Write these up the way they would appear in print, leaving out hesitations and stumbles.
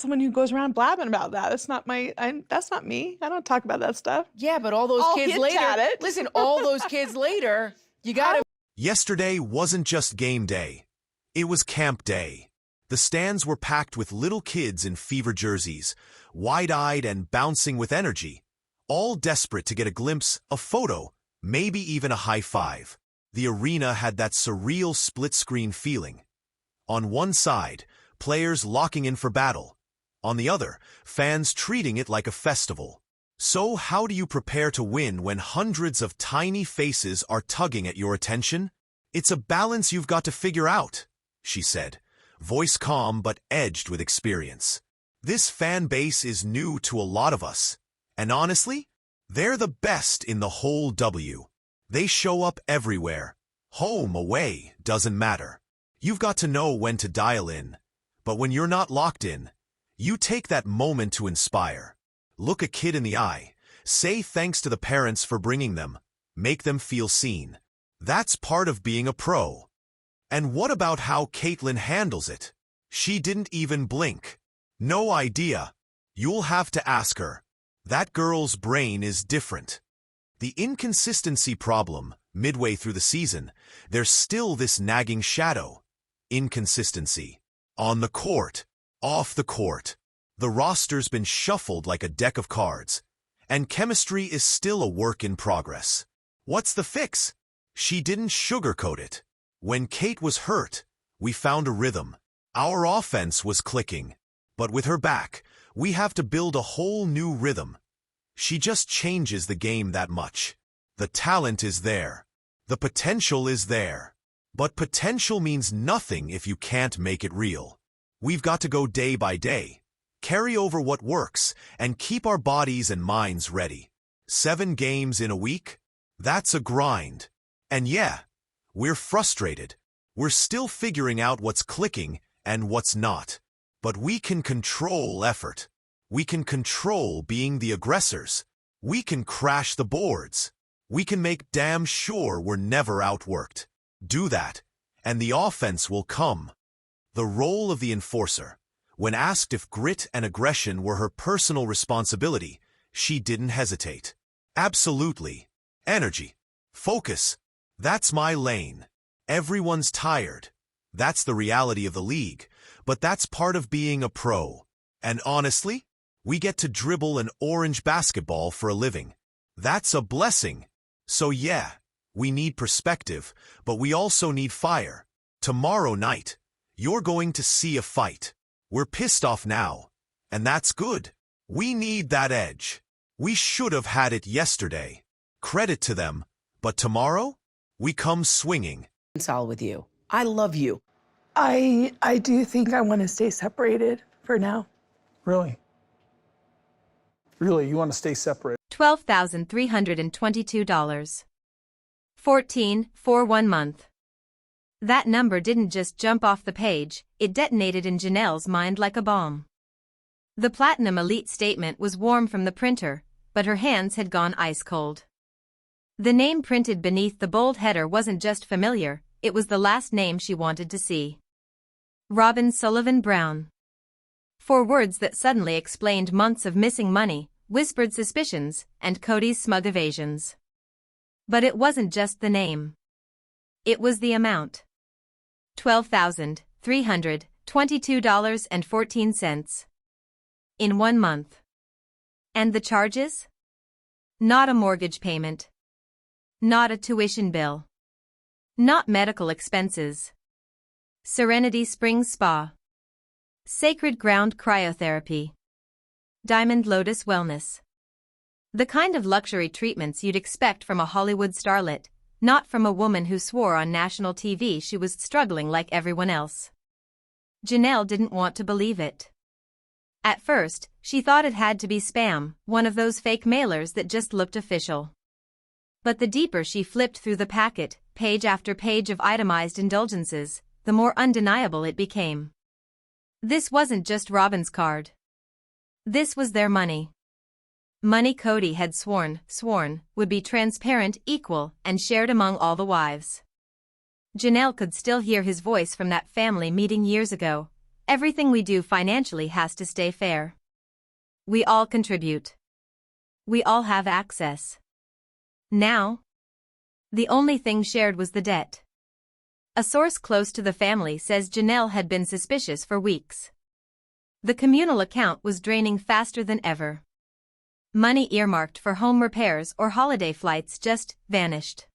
someone who goes around blabbing about that. That's not me. I don't talk about that stuff. Yeah, but all those I'll kids hint later, at it. listen, all those kids later, you gotta. Yesterday wasn't just game day. It was camp day. The stands were packed with little kids in fever jerseys, wide-eyed and bouncing with energy, all desperate to get a glimpse, a photo, maybe even a high five. The arena had that surreal split-screen feeling. On one side, players locking in for battle. On the other, fans treating it like a festival. So how do you prepare to win when hundreds of tiny faces are tugging at your attention? It's a balance you've got to figure out, she said, voice calm but edged with experience. This fan base is new to a lot of us. And honestly, they're the best in the whole W. They show up everywhere. Home, away, doesn't matter. You've got to know when to dial in. But when you're not locked in, you take that moment to inspire. Look a kid in the eye. Say thanks to the parents for bringing them. Make them feel seen. That's part of being a pro. And what about how Caitlyn handles it? She didn't even blink. No idea. You'll have to ask her. That girl's brain is different. The inconsistency problem, midway through the season, there's still this nagging shadow. Inconsistency. On the court. Off the court. The roster's been shuffled like a deck of cards. And chemistry is still a work in progress. What's the fix? She didn't sugarcoat it. When Kate was hurt, we found a rhythm. Our offense was clicking. But with her back, we have to build a whole new rhythm. She just changes the game that much. The talent is there. The potential is there. But potential means nothing if you can't make it real. We've got to go day by day, carry over what works, and keep our bodies and minds ready. 7 games in a week? That's a grind. And yeah, we're frustrated. We're still figuring out what's clicking and what's not. But we can control effort. We can control being the aggressors. We can crash the boards. We can make damn sure we're never outworked. Do that, and the offense will come. The role of the enforcer. When asked if grit and aggression were her personal responsibility, she didn't hesitate. Absolutely. Energy. Focus. That's my lane. Everyone's tired. That's the reality of the league, but that's part of being a pro. And honestly, we get to dribble an orange basketball for a living. That's a blessing. So yeah, we need perspective, but we also need fire. Tomorrow night, you're going to see a fight. We're pissed off now, and that's good. We need that edge. We should have had it yesterday. Credit to them, but tomorrow, we come swinging. Reconcile with you. I love you. I do think I want to stay separated for now. Really? Really, you want to stay separate? $12,322. 14 for 1 month. That number didn't just jump off the page, it detonated in Janelle's mind like a bomb. The Platinum Elite statement was warm from the printer, but her hands had gone ice cold. The name printed beneath the bold header wasn't just familiar, it was the last name she wanted to see. Robyn Brown. 4 words that suddenly explained months of missing money, whispered suspicions, and Kody's smug evasions. But it wasn't just the name. It was the amount. $12,322.14. In 1 month. And the charges? Not a mortgage payment. Not a tuition bill. Not medical expenses. Serenity Springs Spa. Sacred Ground Cryotherapy. Diamond Lotus Wellness. The kind of luxury treatments you'd expect from a Hollywood starlet, not from a woman who swore on national TV she was struggling like everyone else. Janelle didn't want to believe it. At first, she thought it had to be spam, one of those fake mailers that just looked official. But the deeper she flipped through the packet, page after page of itemized indulgences, the more undeniable it became. This wasn't just Robyn's card. This was their money. Money Kody had sworn would be transparent, equal, and shared among all the wives. Janelle could still hear his voice from that family meeting years ago. Everything we do financially has to stay fair. We all contribute. We all have access. Now, the only thing shared was the debt. A source close to the family says Janelle had been suspicious for weeks. The communal account was draining faster than ever. Money earmarked for home repairs or holiday flights just vanished.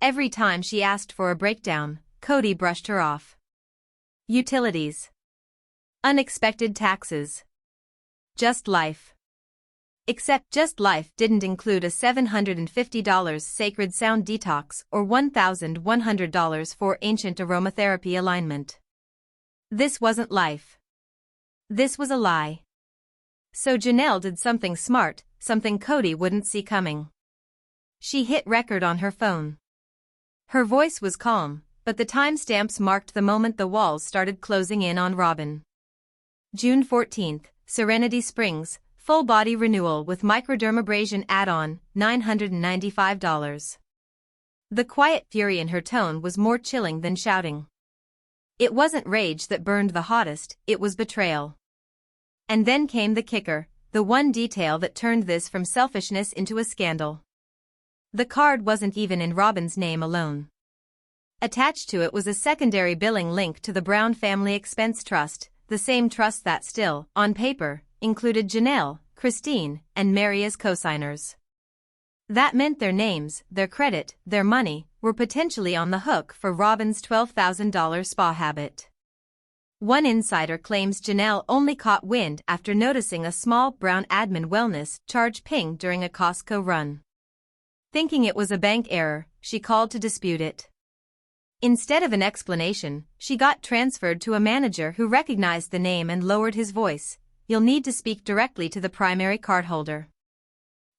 Every time she asked for a breakdown, Kody brushed her off. Utilities. Unexpected taxes. Just life. Except Just Life didn't include a $750 sacred sound detox or $1,100 for ancient aromatherapy alignment. This wasn't life. This was a lie. So Janelle did something smart, something Kody wouldn't see coming. She hit record on her phone. Her voice was calm, but the timestamps marked the moment the walls started closing in on Robyn. June 14th, Serenity Springs, full body renewal with microdermabrasion add-on, $995. The quiet fury in her tone was more chilling than shouting. It wasn't rage that burned the hottest, it was betrayal. And then came the kicker, the one detail that turned this from selfishness into a scandal. The card wasn't even in Robyn's name alone. Attached to it was a secondary billing link to the Brown Family Expense Trust, the same trust that still, on paper, included Janelle, Christine, and Mary as co-signers. That meant their names, their credit, their money, were potentially on the hook for Robyn's $12,000 spa habit. One insider claims Janelle only caught wind after noticing a small Brown admin wellness charge ping during a Costco run. Thinking it was a bank error, she called to dispute it. Instead of an explanation, she got transferred to a manager who recognized the name and lowered his voice. You'll need to speak directly to the primary cardholder.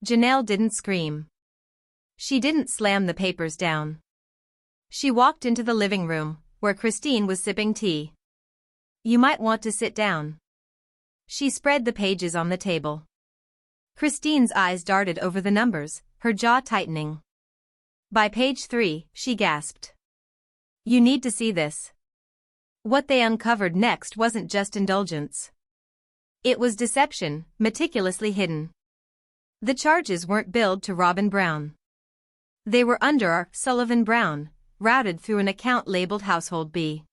Janelle didn't scream. She didn't slam the papers down. She walked into the living room, where Christine was sipping tea. You might want to sit down. She spread the pages on the table. Christine's eyes darted over the numbers, her jaw tightening. By page 3, she gasped. You need to see this. What they uncovered next wasn't just indulgence. It was deception, meticulously hidden. The charges weren't billed to Robyn Brown. They were under our Sullivan Brown, routed through an account labeled Household B.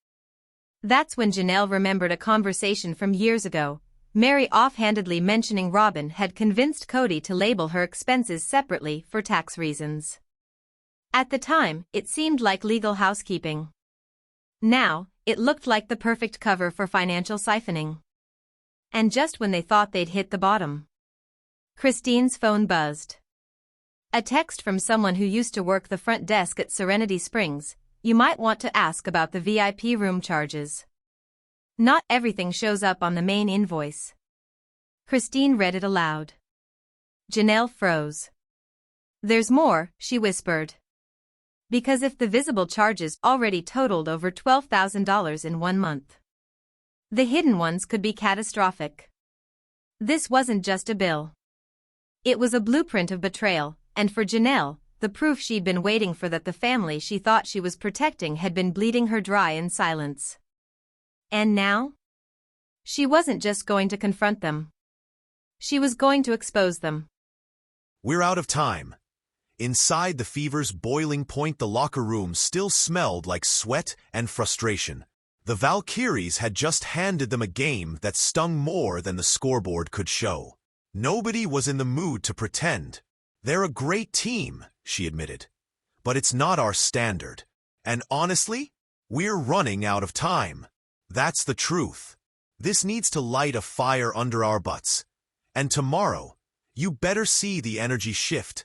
That's when Janelle remembered a conversation from years ago. Mary offhandedly mentioning Robyn had convinced Kody to label her expenses separately for tax reasons. At the time, it seemed like legal housekeeping. Now, it looked like the perfect cover for financial siphoning. And just when they thought they'd hit the bottom, Christine's phone buzzed. A text from someone who used to work the front desk at Serenity Springs. You might want to ask about the VIP room charges. Not everything shows up on the main invoice. Christine read it aloud. Janelle froze. There's more, she whispered. Because if the visible charges already totaled over $12,000 in 1 month, the hidden ones could be catastrophic. This wasn't just a bill. It was a blueprint of betrayal, and for Janelle, the proof she'd been waiting for that the family she thought she was protecting had been bleeding her dry in silence. And now? She wasn't just going to confront them. She was going to expose them. We're out of time. Inside the fever's boiling point, the locker room still smelled like sweat and frustration. The Valkyries had just handed them a game that stung more than the scoreboard could show. Nobody was in the mood to pretend. They're a great team, she admitted. But it's not our standard. And honestly, we're running out of time. That's the truth. This needs to light a fire under our butts. And tomorrow, you better see the energy shift.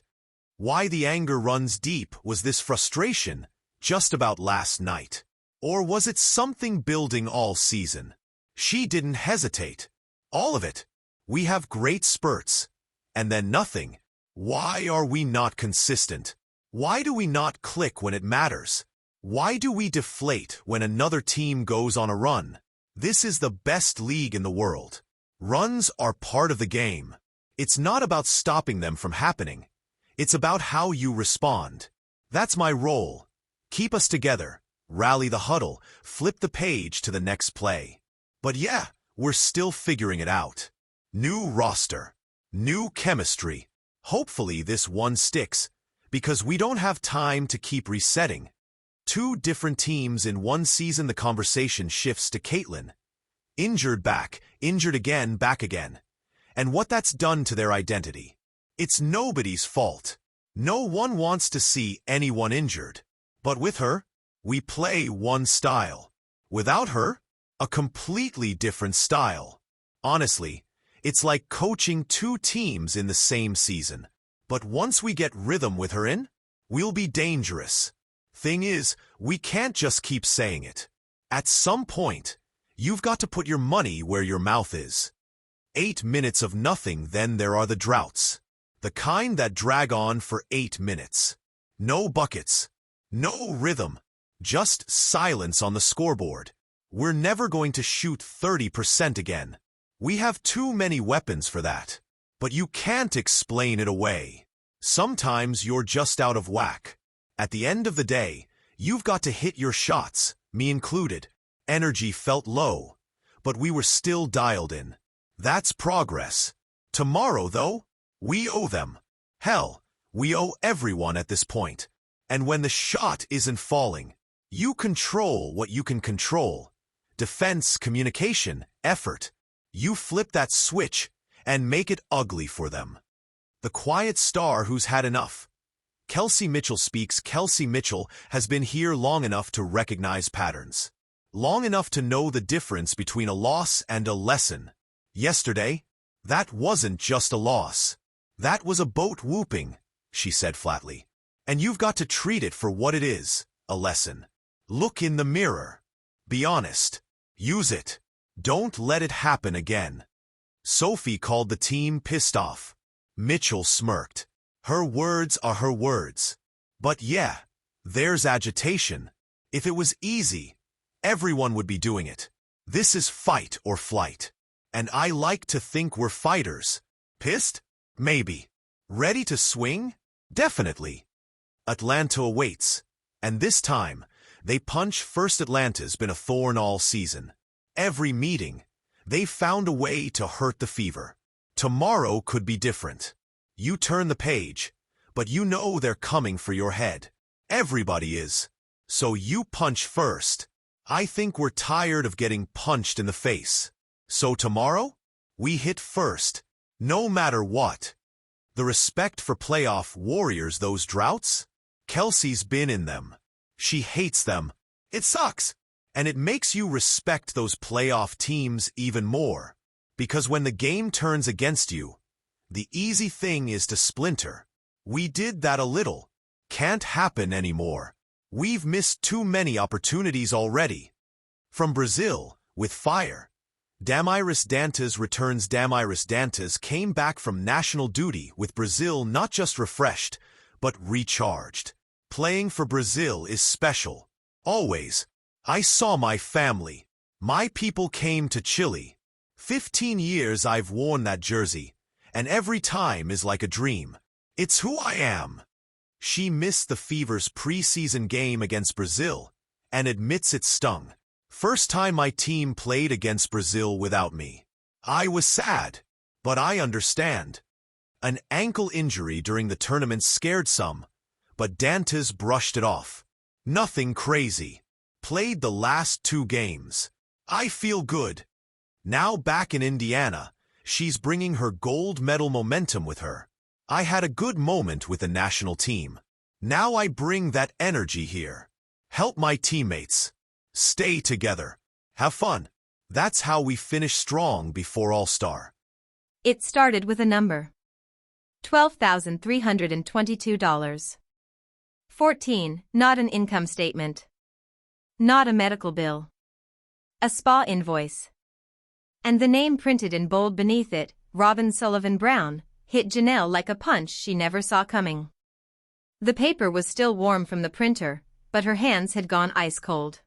Why the anger runs deep. Was this frustration just about last night? Or was it something building all season? She didn't hesitate. All of it. We have great spurts. And then nothing. Why are we not consistent? Why do we not click when it matters? Why do we deflate when another team goes on a run? This is the best league in the world. Runs are part of the game. It's not about stopping them from happening. It's about how you respond. That's my role. Keep us together. Rally the huddle, flip the page to the next play. But yeah, we're still figuring it out. New roster. New chemistry. Hopefully this one sticks, because we don't have time to keep resetting. 2 different teams in one season. The conversation shifts to Caitlyn. Injured back, injured again, back again. And what that's done to their identity. It's nobody's fault. No one wants to see anyone injured. But with her, we play one style. Without her, a completely different style. Honestly, it's like coaching 2 teams in the same season. But once we get rhythm with her in, we'll be dangerous. Thing is, we can't just keep saying it. At some point, you've got to put your money where your mouth is. 8 minutes of nothing, then there are the droughts. The kind that drag on for 8 minutes. No buckets. No rhythm. Just silence on the scoreboard. We're never going to shoot 30% again. We have too many weapons for that. But you can't explain it away. Sometimes you're just out of whack. At the end of the day, you've got to hit your shots, me included. Energy felt low, but we were still dialed in. That's progress. Tomorrow, though, we owe them. Hell, we owe everyone at this point. And when the shot isn't falling, you control what you can control. Defense, communication, effort. You flip that switch and make it ugly for them. The quiet star who's had enough. Kelsey Mitchell speaks. Kelsey Mitchell has been here long enough to recognize patterns. Long enough to know the difference between a loss and a lesson. Yesterday, that wasn't just a loss. That was a boat whooping, she said flatly. And you've got to treat it for what it is, a lesson. Look in the mirror. Be honest. Use it. Don't let it happen again. Sophie called the team pissed off. Mitchell smirked. Her words are her words. But yeah, there's agitation. If it was easy, everyone would be doing it. This is fight or flight. And I like to think we're fighters. Pissed? Maybe. Ready to swing? Definitely. Atlanta awaits. And this time, they punch first. Atlanta's been a thorn all season. Every meeting, they've found a way to hurt the fever. Tomorrow could be different. You turn the page, but you know they're coming for your head. Everybody is. So you punch first. I think we're tired of getting punched in the face. So tomorrow, we hit first, no matter what. The respect for playoff warriors, those droughts? Kelsey's been in them. She hates them. It sucks. And it makes you respect those playoff teams even more. Because when the game turns against you, the easy thing is to splinter. We did that a little. Can't happen anymore. We've missed too many opportunities already. From Brazil, with fire. Damiris Dantas returns. Damiris Dantas came back from national duty with Brazil not just refreshed, but recharged. Playing for Brazil is special. Always. I saw my family. My people came to Chile. 15 years I've worn that jersey, and every time is like a dream. It's who I am. She missed the Fever's preseason game against Brazil, and admits it stung. First time my team played against Brazil without me. I was sad, but I understand. An ankle injury during the tournament scared some, but Dantas brushed it off. Nothing crazy. Played the last 2 games. I feel good. Now back in Indiana, she's bringing her gold medal momentum with her. I had a good moment with the national team. Now I bring that energy here. Help my teammates. Stay together. Have fun. That's how we finish strong before All-Star. It started with a number. $12,322. 14, not an income statement. Not a medical bill. A spa invoice. And the name printed in bold beneath it, Robyn Brown, hit Janelle like a punch she never saw coming. The paper was still warm from the printer, but her hands had gone ice cold.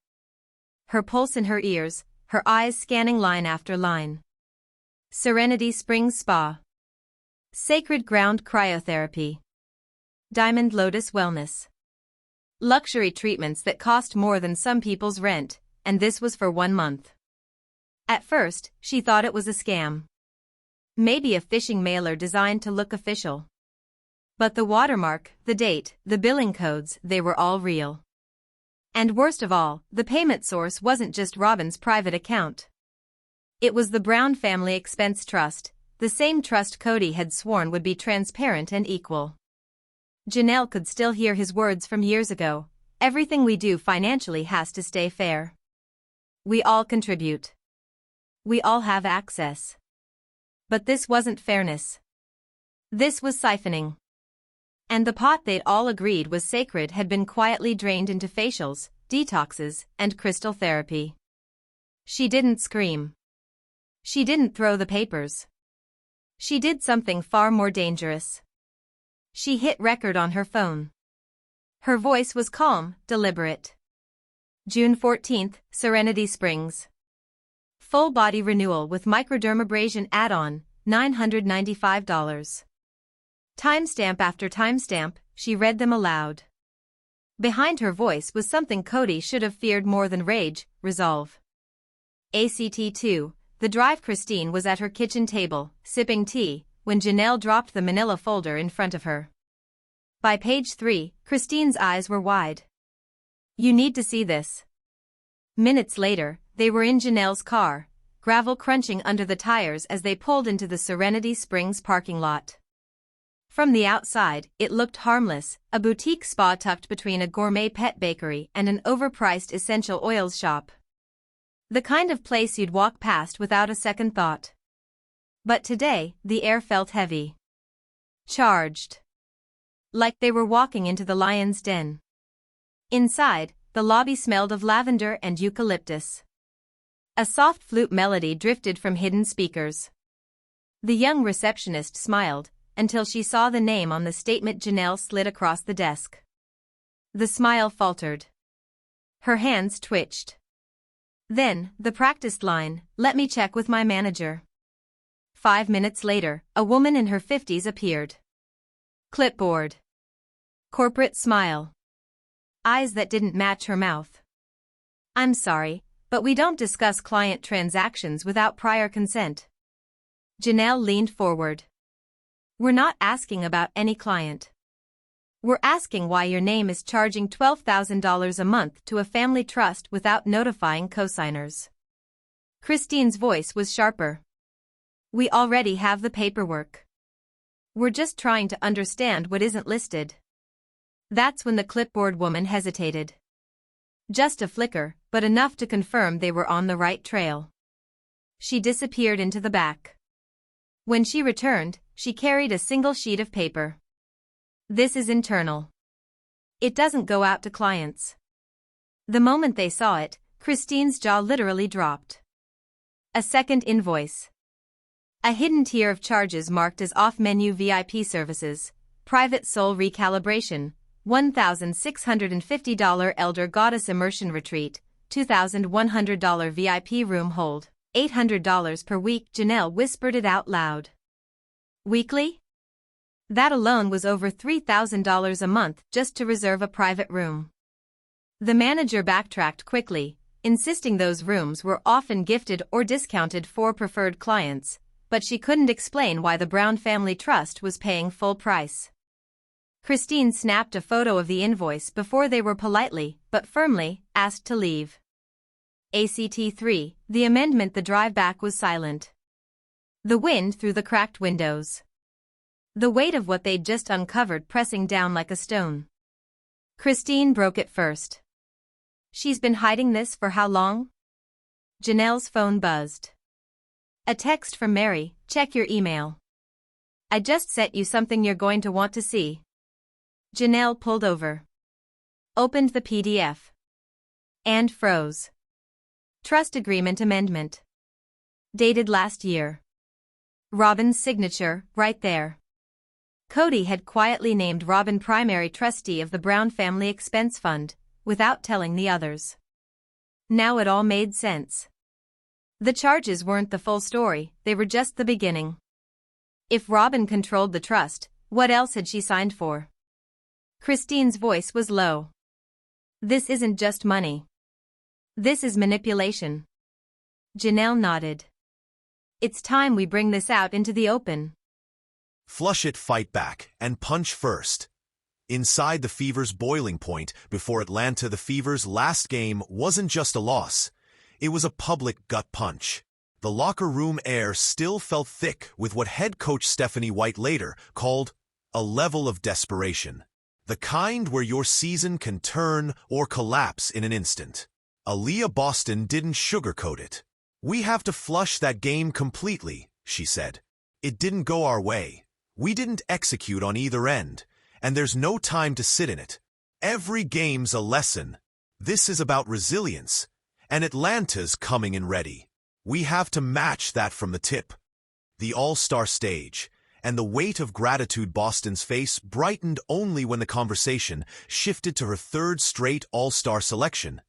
Her pulse in her ears, her eyes scanning line after line. Serenity Springs Spa. Sacred Ground Cryotherapy. Diamond Lotus Wellness. Luxury treatments that cost more than some people's rent, and this was for 1 month. At first, she thought it was a scam. Maybe a phishing mailer designed to look official. But the watermark, the date, the billing codes, they were all real. And worst of all, the payment source wasn't just Robyn's private account. It was the Brown Family Expense Trust, the same trust Kody had sworn would be transparent and equal. Janelle could still hear his words from years ago. Everything we do financially has to stay fair. We all contribute. We all have access. But this wasn't fairness. This was siphoning. And the pot they'd all agreed was sacred had been quietly drained into facials, detoxes, and crystal therapy. She didn't scream. She didn't throw the papers. She did something far more dangerous. She hit record on her phone. Her voice was calm, deliberate. June 14th, Serenity Springs. Full body renewal with microdermabrasion add-on, $995. Timestamp after timestamp, she read them aloud. Behind her voice was something Kody should have feared more than rage, resolve. ACT2, the drive. Christine was at her kitchen table, sipping tea, when Janelle dropped the manila folder in front of her. By page 3, Christine's eyes were wide. You need to see this. Minutes later, they were in Janelle's car, gravel crunching under the tires as they pulled into the Serenity Springs parking lot. From the outside, it looked harmless, a boutique spa tucked between a gourmet pet bakery and an overpriced essential oils shop. The kind of place you'd walk past without a second thought. But today, the air felt heavy. Charged. Like they were walking into the lion's den. Inside, the lobby smelled of lavender and eucalyptus. A soft flute melody drifted from hidden speakers. The young receptionist smiled, until she saw the name on the statement Janelle slid across the desk. The smile faltered. Her hands twitched. Then, the practiced line, "Let me check with my manager." 5 minutes later, a woman in her 50s appeared. Clipboard. Corporate smile. Eyes that didn't match her mouth. "I'm sorry, but we don't discuss client transactions without prior consent." Janelle leaned forward. "We're not asking about any client. We're asking why your name is charging $12,000 a month to a family trust without notifying cosigners." Christine's voice was sharper. "We already have the paperwork. We're just trying to understand what isn't listed." That's when the clipboard woman hesitated. Just a flicker, but enough to confirm they were on the right trail. She disappeared into the back. When she returned, she carried a single sheet of paper. "This is internal. It doesn't go out to clients." The moment they saw it, Christine's jaw literally dropped. A second invoice. A hidden tier of charges marked as off-menu VIP services, private soul recalibration, $1,650 Elder Goddess Immersion Retreat, $2,100 VIP room hold, $800 per week. Janelle whispered it out loud. Weekly? That alone was over $3,000 a month just to reserve a private room. The manager backtracked quickly, insisting those rooms were often gifted or discounted for preferred clients, but she couldn't explain why the Brown Family Trust was paying full price. Christine snapped a photo of the invoice before they were politely, but firmly, asked to leave. ACT3, the amendment. The drive back was silent. The wind through the cracked windows. The weight of what they'd just uncovered pressing down like a stone. Christine broke it first. "She's been hiding this for how long?" Janelle's phone buzzed. A text from Mary, "Check your email. I just sent you something you're going to want to see." Janelle pulled over. Opened the PDF. And froze. Trust agreement amendment. Dated last year. Robyn's signature, right there. Kody had quietly named Robyn primary trustee of the Brown Family Expense Fund, without telling the others. Now it all made sense. The charges weren't the full story, they were just the beginning. If Robyn controlled the trust, what else had she signed for? Christine's voice was low. "This isn't just money. This is manipulation." Janelle nodded. It's time we bring this out into the open. Flush it, fight back, and punch first. Inside the Fever's boiling point before Atlanta, the Fever's last game wasn't just a loss. It was a public gut punch. The locker room air still felt thick with what head coach Stephanie White later called a level of desperation. The kind where your season can turn or collapse in an instant. Aaliyah Boston didn't sugarcoat it. We have to flush that game completely, she said. It didn't go our way. We didn't execute on either end, and there's no time to sit in it. Every game's a lesson. This is about resilience, and Atlanta's coming in ready. We have to match that from the tip. The all-star stage, and the weight of gratitude Boston's face brightened only when the conversation shifted to her third straight all-star selection,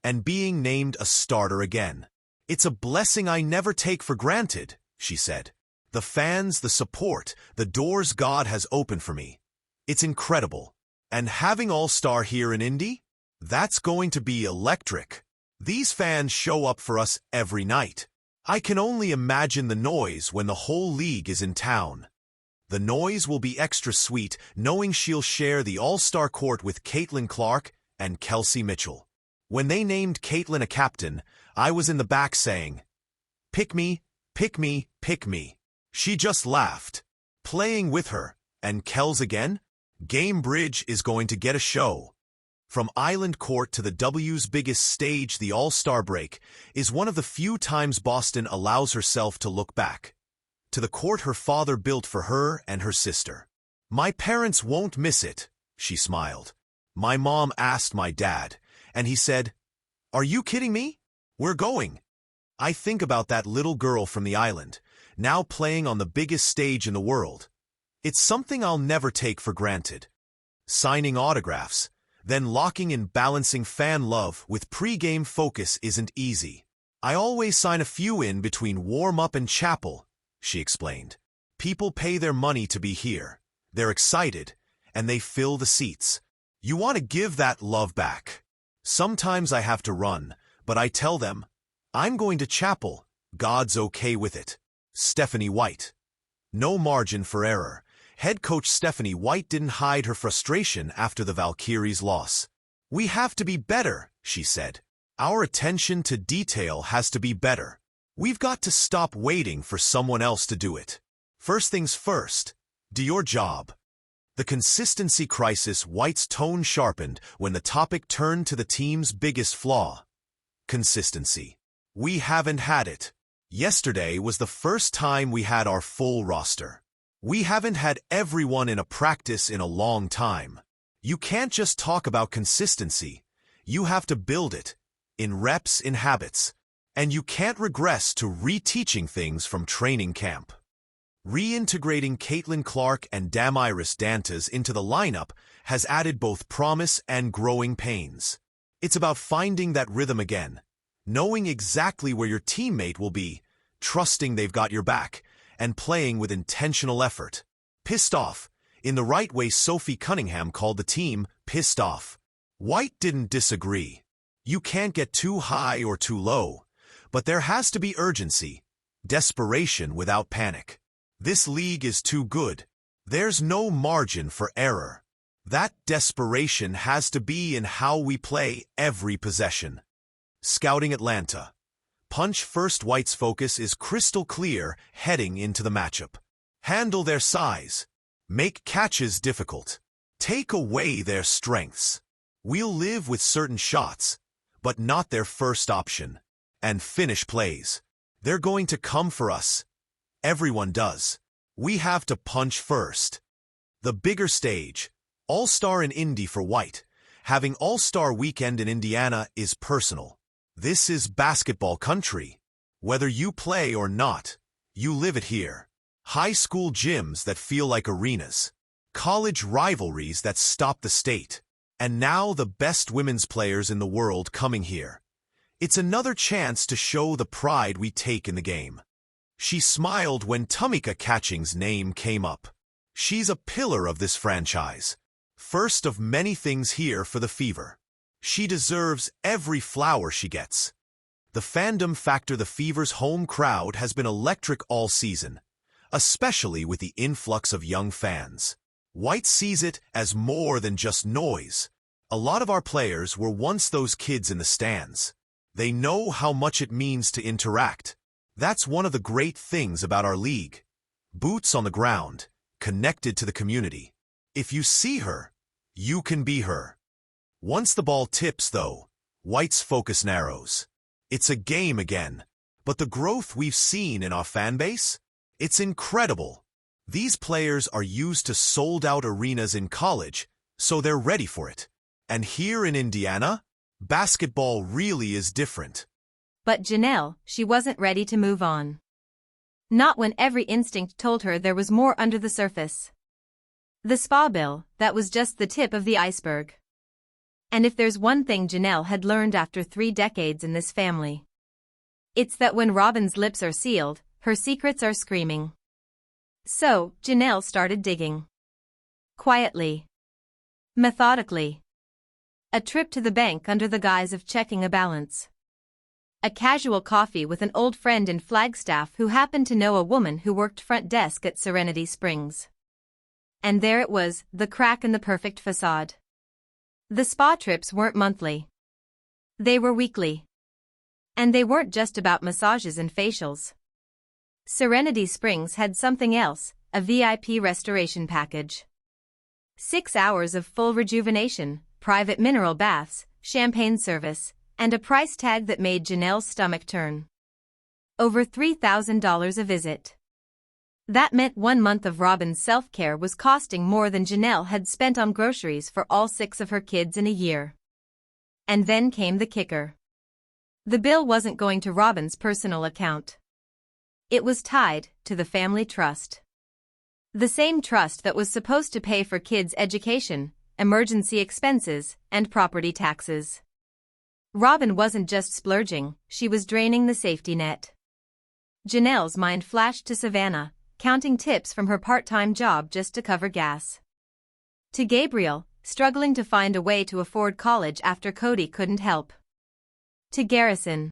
and being named a starter again. It's a blessing I never take for granted, she said. The fans, the support, the doors God has opened for me. It's incredible. And having all-star here in Indy? That's going to be electric. These fans show up for us every night. I can only imagine the noise when the whole league is in town. The noise will be extra sweet knowing she'll share the all-star court with Caitlin Clark and Kelsey Mitchell. When they named Caitlin a captain, I was in the back saying, "Pick me, pick me, pick me." She just laughed. Playing with her, and Kels again? Gamebridge is going to get a show. From Island Court to the W's biggest stage, the All-Star break is one of the few times Boston allows herself to look back. To the court her father built for her and her sister. My parents won't miss it, she smiled. My mom asked my dad, and he said, "Are you kidding me? We're going." I think about that little girl from the island, now playing on the biggest stage in the world. It's something I'll never take for granted. Signing autographs, then locking and balancing fan love with pre-game focus isn't easy. I always sign a few in between warm-up and chapel, she explained. People pay their money to be here. They're excited, and they fill the seats. You want to give that love back. Sometimes I have to run, but I tell them, I'm going to chapel. God's okay with it. Stephanie White. No margin for error. Head coach Stephanie White didn't hide her frustration after the Valkyries' loss. We have to be better, she said. Our attention to detail has to be better. We've got to stop waiting for someone else to do it. First things first, do your job. The consistency crisis. White's tone sharpened when the topic turned to the team's biggest flaw. Consistency. We haven't had it. Yesterday was the first time we had our full roster. We haven't had everyone in a practice in a long time. You can't just talk about consistency. You have to build it, in reps, in habits. And you can't regress to reteaching things from training camp. Reintegrating Caitlin Clark and Damiris Dantas into the lineup has added both promise and growing pains. It's about finding that rhythm again, knowing exactly where your teammate will be, trusting they've got your back, and playing with intentional effort. Pissed off, in the right way. Sophie Cunningham called the team pissed off. White didn't disagree. You can't get too high or too low, but there has to be urgency, desperation without panic. This league is too good. There's no margin for error. That desperation has to be in how we play every possession. Scouting Atlanta. Punch first. White's focus is crystal clear heading into the matchup. Handle their size. Make catches difficult. Take away their strengths. We'll live with certain shots, but not their first option. And finish plays. They're going to come for us. Everyone does. We have to punch first. The bigger stage. All-Star in Indy for White. Having All-Star weekend in Indiana is personal. This is basketball country. Whether you play or not, you live it here. High school gyms that feel like arenas. College rivalries that stop the state. And now the best women's players in the world coming here. It's another chance to show the pride we take in the game. She smiled when Tamika Catching's name came up. She's a pillar of this franchise. First of many things here for the Fever. She deserves every flower she gets. The fandom factor the Fever's home crowd has been electric all season, especially with the influx of young fans. White sees it as more than just noise. A lot of our players were once those kids in the stands. They know how much it means to interact. That's one of the great things about our league. Boots on the ground, connected to the community. If you see her, you can be her. Once the ball tips, though, White's focus narrows. It's a game again, but the growth we've seen in our fanbase? It's incredible. These players are used to sold-out arenas in college, so they're ready for it. And here in Indiana, basketball really is different. But Janelle, she wasn't ready to move on. Not when every instinct told her there was more under the surface. The spa bill, that was just the tip of the iceberg. And if there's one thing Janelle had learned after 3 decades in this family, it's that when Robyn's lips are sealed, her secrets are screaming. So, Janelle started digging. Quietly. Methodically. A trip to the bank under the guise of checking a balance. A casual coffee with an old friend in Flagstaff who happened to know a woman who worked front desk at Serenity Springs. And there it was, the crack in the perfect facade. The spa trips weren't monthly. They were weekly. And they weren't just about massages and facials. Serenity Springs had something else, a VIP restoration package. 6 hours of full rejuvenation, private mineral baths, champagne service, and a price tag that made Janelle's stomach turn. Over $3,000 a visit. That meant 1 month of Robyn's self-care was costing more than Janelle had spent on groceries for all 6 of her kids in a year. And then came the kicker. The bill wasn't going to Robyn's personal account. It was tied to the family trust. The same trust that was supposed to pay for kids' education, emergency expenses, and property taxes. Robyn wasn't just splurging, she was draining the safety net. Janelle's mind flashed to Savannah, counting tips from her part-time job just to cover gas. To Gabriel, struggling to find a way to afford college after Kody couldn't help. To Garrison,